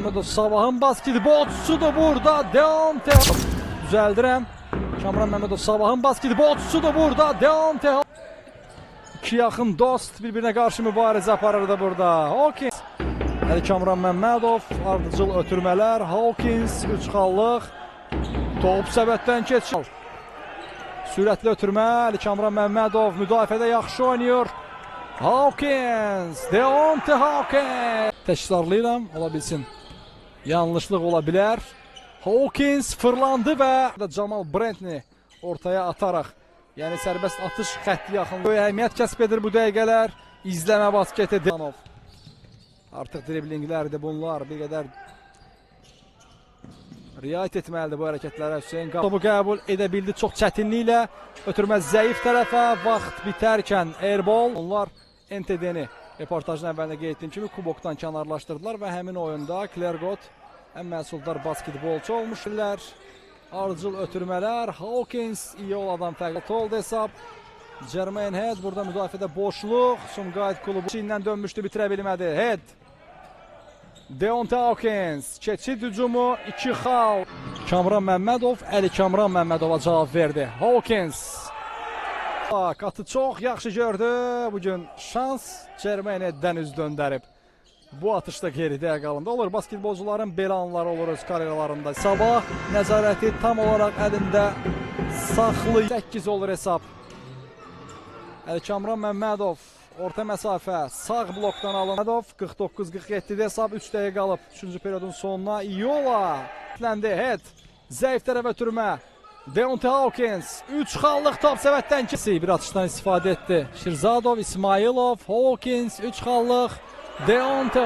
Məmmədov Sabahın basketbolçusudur burada. Deonte düzəldirəm. Kamran Məmmədov Sabahın basketbolçusudur burada. Deonte iki yaxın dost bir-birinə qarşı mübarizə aparırdı burada. Hawkins. Əli Kamran Məmmədov ardıcıl ötürmələr. Hawkins 3 xallıq. Top səbətdən keçir. Sürətli ötürmə. Əli Kamran Məmmədov müdafiədə yaxşı oynayır. Hawkins, Deonte Hawkins. Təkrarlayıram, ola bilsin. Yanlışlıq ola bilər. Hawkins fırlandı və Jamal Brentni ortaya ataraq, yəni sərbəst atış xətti yaxınlığı böyük əhəmiyyət kəsb edir bu dəqiqələr. İzləmə basketi Deonov. Artıq driblinglərdir bunlar, bir qədər riayət etməlidir bu hərəkətlərə. Hüseyin topu qəbul edə bildi çox çətinliklə. Ötürmə zəif tərəfə, vaxt bitərkən airball. Onlar NTD-ni reportajın əvvəlində qeyd etdiyim kimi kubokdan kənarlaşdırdılar və həmin oyunda Klergot ən məhsuldar basketbolçu olmuşlar. Ardıcıl ötürmələr, Hawkins iyi oladan fərqli oldu hesab. Jermaine Head burada müdafiədə boşluq. Sumqayıt klubu çiyindən dönmüşdü, bitirə bilmədi. Head. Deonte Hawkins, keçid hücumu, 2 xal. Kamran Məmmədov, Əli Kamran Məmmədova cavab verdi. Hawkins. Qatı çox yaxşı gördü. Bugün şans Jermaine Head'dən üz döndərib. Bu atışda geridə qalında olur. Basketbolcuların belə anları olur öz karyeralarında. Sabah nəzarəti tam olaraq əlində saxlı. 8 olur hesab. Əli Kamran Məmmədov orta məsafə sağ blokdan alındı. 49-47-də hesab 3 dəqiqə qalıb. 3-cü periodun sonuna Yola Head zəif tərəfə ötürmə. Deonte Hawkins 3 xallıq top səbətdən bir atışdan istifadə etdi. Şirzadov, İsmailov, Hawkins 3 xallıq. Deonte